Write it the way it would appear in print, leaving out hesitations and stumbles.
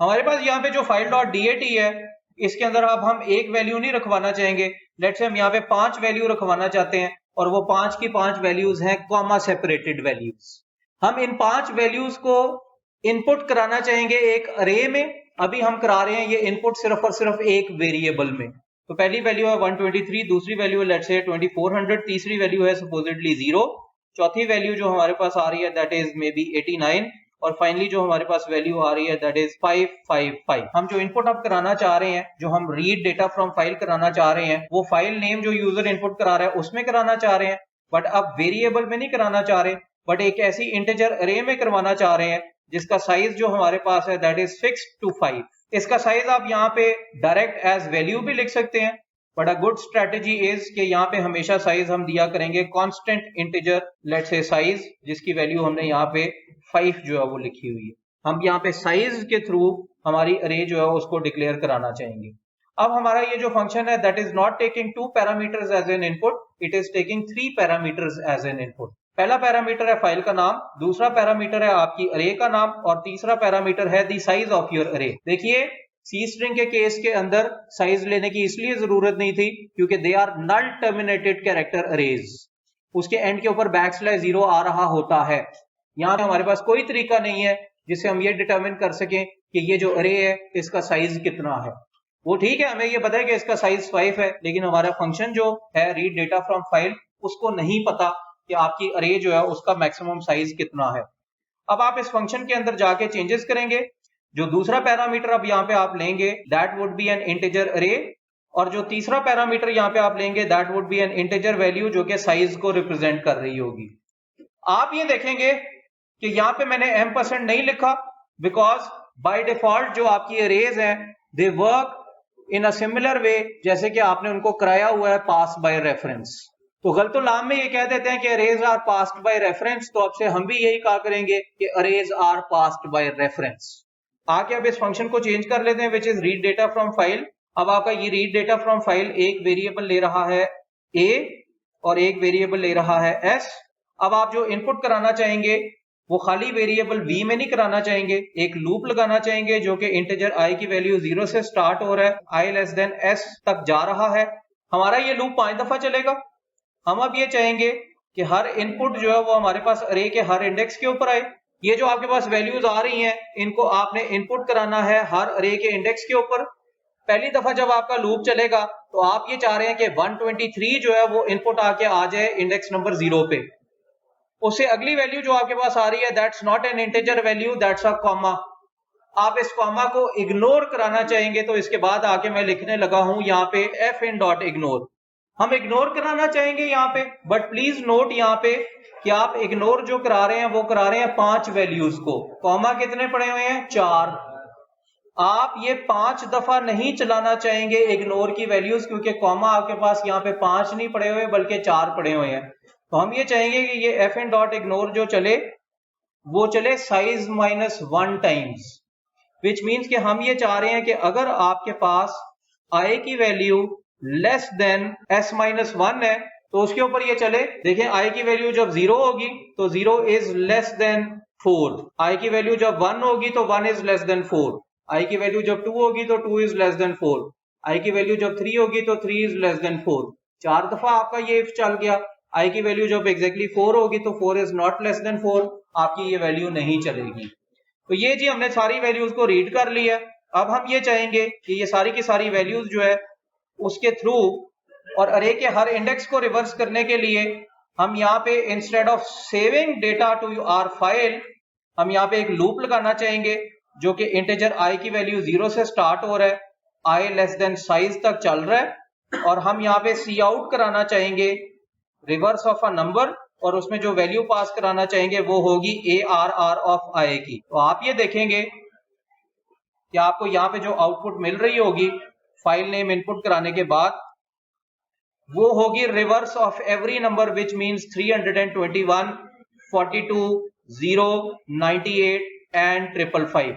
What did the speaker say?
हमारे पास यहाँ पे जो फाइल डॉट dat है, इसके अंदर अब हम एक वैल्यू नहीं रखवाना चाहेंगे। लेट्स से हम यहाँ पे 5 वैल्यू रखवाना चाहते हैं और वो 5 की 5 वैल्यूज हैं कॉमा सेपरेटेड वैल्यूज। हम इन 5 वैल्यूज को इनपुट कराना चाहेंगे एक अरे में। अभी हम करा रहे हैं ये इनपुट सिर्फ और सिर्फ एक वेरिएबल में। तो पहली वैल्यू है 123, दूसरी वैल्यू है लेट्स से 2400, तीसरी वैल्यू है सपोजिटली 0, चौथी वैल्यू जो हमारे पास आ रही है दैट इज मे बी 89, और फाइनली जो हमारे पास वैल्यू आ रही है दैट इज 555। हम जो इनपुट अब कराना चाह रहे हैं, जो हम रीड डेटा फ्रॉम फाइल कराना चाह रहे हैं, वो फाइल नेम जो यूजर इनपुट करा रहा है उसमें कराना चाह रहे हैं, बट अब वेरिएबल में नहीं कराना चाह रहे, बट एक ऐसी इंटीजर अरे में करवाना चाह रहे हैं जिसका साइज जो हमारे पास है दैट इज फिक्स्ड टू 5। इसका साइज आप यहाँ पे डायरेक्ट एज वैल्यू भी लिख सकते हैं, but a good strategy is कि यहाँ पे हमेशा साइज हम दिया करेंगे constant integer let's say size, जिसकी वैल्यू हमने यहाँ पे 5 जो है वो लिखी हुई है। हम यहाँ पे साइज के थ्रू हमारी अरे जो है उसको डिक्लेयर कराना चाहेंगे। अब हमारा ये जो फंक्शन है that is not taking 2 parameters as an input, it is taking 3 parameters as an input. पहला पैरामीटर है फाइल का नाम, दूसरा पैरामीटर है आपकी अरे का नाम, और तीसरा पैरामीटर है द साइज ऑफ योर अरे। देखिए सी स्ट्रिंग के केस के अंदर साइज लेने की इसलिए जरूरत नहीं थी क्योंकि they are null terminated character arrays, उसके एंड के ऊपर \0 आ रहा होता है। यहाँ पे हमारे पास कोई तरीका नहीं है जिससे हम ये डिटरमिन कर सकें कि ये जो अरे है इसका साइज कितना है। वो ठीक है, हमें ये पता है कि इसका साइज 5 है, लेकिन हमारा फंक्शन जो है रीड डेटा फ्रॉम फाइल उसको नहीं पता कि आपकी अरे जो है उसका मैक्सिमम साइज कितना है। अब आप इस फंक्शन के अंदर जाके चेंजेस करेंगे। जो दूसरा पैरामीटर अब यहाँ पे आप लेंगे that would be N integer अरे, और जो तीसरा पैरामीटर यहाँ पे आप लेंगे that would be N integer value जो कि साइज को रिप्रेजेंट कर रही होगी। आप ये देखेंगे कि यहाँ पे मैंने m% नहीं लिखा बिकॉज बाय डिफॉल्ट जो आपकी अरेज हैं they work in a similar way जैसे कि आपने उनको कराया हुआ है पास बाय रेफरेंस। तो गलतुल्लाम में ये कह देते हैं कि arrays are passed by reference, तो अब से हम भी यही कहा करेंगे कि arrays are passed by reference. आके अब इस फंक्शन को चेंज कर लेते हैं which is read data from file. अब आपका ये रीड डेटा फ्रॉम फाइल एक वेरिएबल ले रहा है a और एक वेरिएबल ले रहा है s। अब आप जो इनपुट कराना चाहेंगे वो खाली वेरिएबल v में नहीं कराना चाहेंगे, एक लूप लगाना चाहेंगे जो कि इंटीजर i की वैल्यू 0 से स्टार्ट हो रहा है i लेस देन s तक जा रहा है। हमारा ये लूप 5 दफा चलेगा। हम अब ये चाहेंगे कि हर इनपुट जो है वो हमारे पास अरे के हर इंडेक्स के ऊपर आए। ये जो आपके पास वैल्यूज आ रही हैं इनको आपने इनपुट कराना है हर अरे के इंडेक्स के ऊपर। पहली दफा जब आपका लूप चलेगा तो आप ये चाह रहे हैं कि 123 जो है वो इनपुट आके आ जाए इंडेक्स नंबर 0 पे। उससे अगली वैल्यू जो आपके पास आ रही है that's not an integer value, that's a comma. आप इस कॉमा को इग्नोर कराना चाहेंगे तो इसके बाद आके मैं लिखने लगा हूं यहाँ पे fin.ignore। हम इग्नोर कराना चाहेंगे यहाँ पे, बट प्लीज नोट यहाँ पे कि आप इग्नोर जो करा रहे हैं वो करा रहे हैं 5 वैल्यूज को। कॉमा कितने पड़े हुए हैं? 4। आप ये 5 दफा नहीं चलाना चाहेंगे इग्नोर की वैल्यूज, क्योंकि कॉमा आपके पास यहाँ पे 5 नहीं पड़े हुए बल्कि 4 पड़े हुए हैं। तो हम ये चाहेंगे कि ये fin.ignore जो चले वो चले साइज -1 टाइम्स, विच मीन्स कि हम ये चाह रहे हैं कि अगर आपके पास i की वैल्यू लेस देन s-1 है तो उसके ऊपर ये चले। देखें i की वैल्यू जब 0 होगी तो 0 इज लेस देन 4, i की वैल्यू जब 1 होगी तो 1 इज लेस देन 4, i की वैल्यू जब 2 होगी तो 2 इज लेस देन 4, i की वैल्यू जब 3 होगी तो 3 इज लेस देन 4। 4 दफा आपका ये इफ चल गया। i की वैल्यू जब एग्जैक्टली 4 होगी तो 4 इज नॉट लेस देन 4, आपकी ये वैल्यू नहीं चलेगी। तो ये जी हमने सारी वैल्यूज को रीड कर लिया। अब हम ये चाहेंगे कि ये सारी की सारी वैल्यूज जो है उसके थ्रू और अरे के हर इंडेक्स को रिवर्स करने के लिए हम यहाँ पे instead of saving data to our file हम यहाँ पे एक लूप लगाना चाहेंगे जो कि इंटीजर i की वैल्यू 0 से स्टार्ट हो रहा है, i लेस देन साइज तक चल रहा है, और हम यहाँ पे सी आउट कराना चाहेंगे रिवर्स ऑफ अ नंबर, और उसमें जो वैल्यू पास कराना चाहेंगे वो होगी ARR ऑफ i की। तो आप ये देखेंगे कि आपको यहाँ पे जो आउटपुट मिल रही होगी फाइल नेम इनपुट कराने के बाद वो होगी reverse of every number which means 321, 42, 0, 98 and 555।